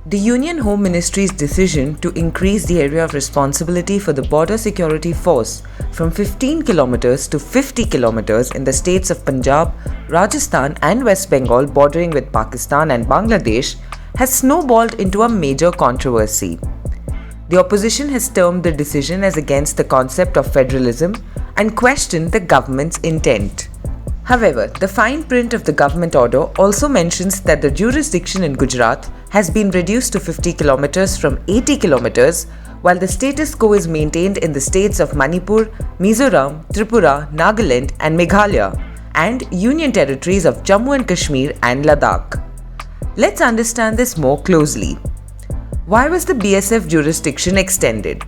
The Union Home Ministry's decision to increase the area of responsibility for the Border Security Force from 15 kilometers to 50 kilometers in the states of Punjab, Rajasthan and West Bengal bordering with Pakistan and Bangladesh has snowballed into a major controversy. The opposition has termed the decision as against the concept of federalism and questioned the government's intent. However, the fine print of the government order also mentions that the jurisdiction in Gujarat has been reduced to 50 kilometers from 80 kilometers, while the status quo is maintained in the states of Manipur, Mizoram, Tripura, Nagaland and Meghalaya, and union territories of Jammu and Kashmir and Ladakh. Let's understand this more closely. Why was the BSF jurisdiction extended?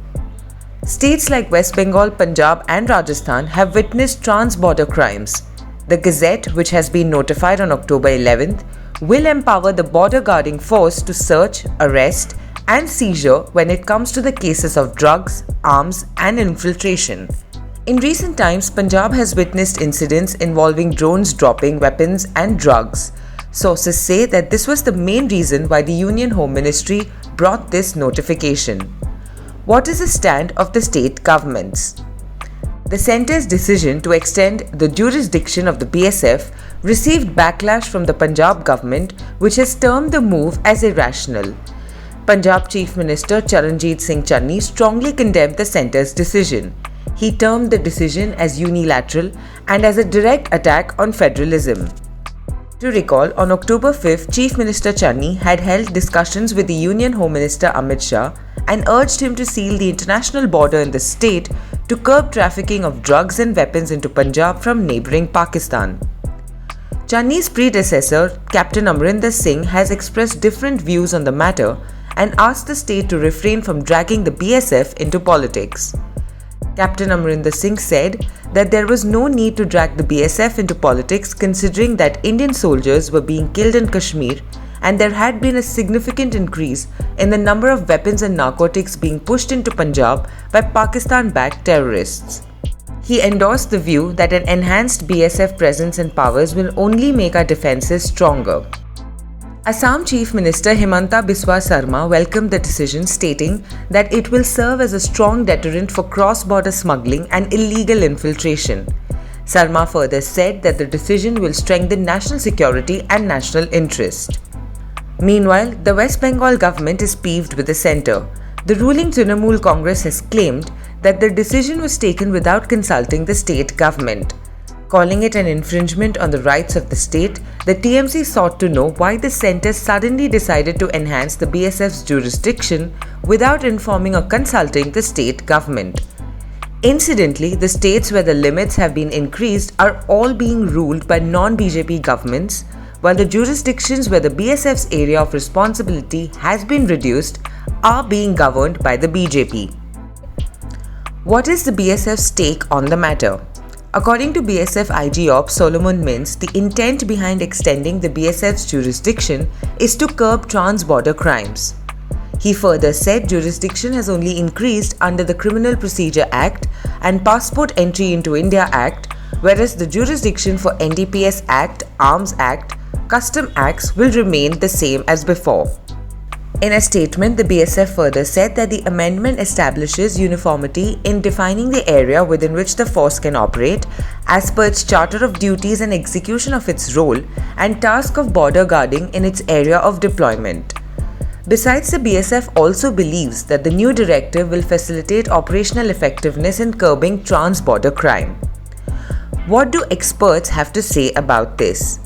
States like West Bengal, Punjab and Rajasthan have witnessed trans-border crimes. The Gazette, which has been notified on October 11th, will empower the border guarding force to search, arrest and seizure when it comes to the cases of drugs, arms and infiltration. In recent times, Punjab has witnessed incidents involving drones dropping weapons and drugs. Sources say that this was the main reason why the Union Home Ministry brought this notification. What is the stand of the state governments? The centre's decision to extend the jurisdiction of the BSF received backlash from the Punjab government, which has termed the move as irrational. Punjab Chief Minister Charanjit Singh Channi strongly condemned the centre's decision. He termed the decision as unilateral and as a direct attack on federalism. To recall, on October 5th, Chief Minister Channi had held discussions with the Union Home Minister Amit Shah and urged him to seal the international border in the state to curb trafficking of drugs and weapons into Punjab from neighbouring Pakistan. Channi's predecessor, Captain Amrinder Singh, has expressed different views on the matter and asked the state to refrain from dragging the BSF into politics. Captain Amrinder Singh said that there was no need to drag the BSF into politics considering that Indian soldiers were being killed in Kashmir and there had been a significant increase in the number of weapons and narcotics being pushed into Punjab by Pakistan-backed terrorists. He endorsed the view that an enhanced BSF presence and powers will only make our defences stronger. Assam Chief Minister Himanta Biswa Sarma welcomed the decision, stating that it will serve as a strong deterrent for cross-border smuggling and illegal infiltration. Sarma further said that the decision will strengthen national security and national interest. Meanwhile, the West Bengal government is peeved with the centre. The ruling Trinamool Congress has claimed that the decision was taken without consulting the state government. Calling it an infringement on the rights of the state, the TMC sought to know why the centre suddenly decided to enhance the BSF's jurisdiction without informing or consulting the state government. Incidentally, the states where the limits have been increased are all being ruled by non-BJP governments, while the jurisdictions where the BSF's area of responsibility has been reduced are being governed by the BJP. What is the BSF's take on the matter? According to BSF IG Op Solomon Mintz, the intent behind extending the BSF's jurisdiction is to curb trans-border crimes. He further said jurisdiction has only increased under the Criminal Procedure Act and Passport Entry into India Act, whereas the jurisdiction for NDPS Act, Arms Act, Custom Acts will remain the same as before. In a statement, the BSF further said that the amendment establishes uniformity in defining the area within which the force can operate as per its charter of duties and execution of its role and task of border guarding in its area of deployment. Besides, the BSF also believes that the new directive will facilitate operational effectiveness in curbing trans-border crime. What do experts have to say about this?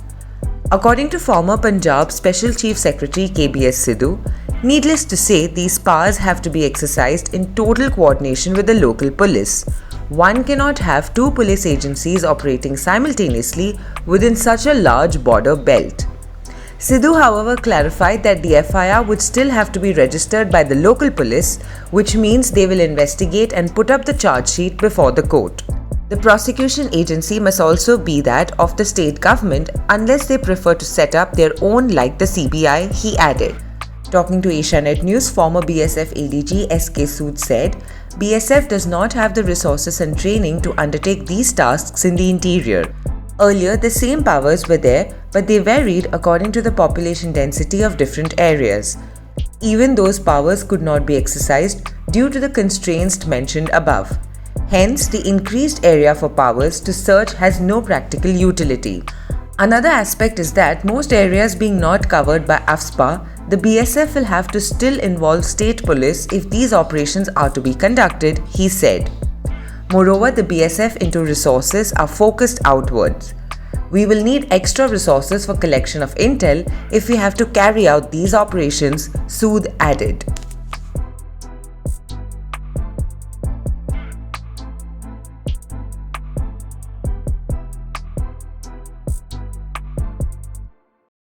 According to former Punjab Special Chief Secretary KBS Sidhu, needless to say, these powers have to be exercised in total coordination with the local police. One cannot have two police agencies operating simultaneously within such a large border belt. Sidhu, however, clarified that the FIR would still have to be registered by the local police, which means they will investigate and put up the charge sheet before the court. The prosecution agency must also be that of the state government unless they prefer to set up their own like the CBI, he added. Talking to Asianet News, former BSF ADG SK Sood said, BSF does not have the resources and training to undertake these tasks in the interior. Earlier, the same powers were there, but they varied according to the population density of different areas. Even those powers could not be exercised due to the constraints mentioned above. Hence, the increased area for powers to search has no practical utility. Another aspect is that most areas being not covered by AFSPA, the BSF will have to still involve state police if these operations are to be conducted, he said. Moreover, the BSF into resources are focused outwards. We will need extra resources for collection of intel if we have to carry out these operations, Sood added.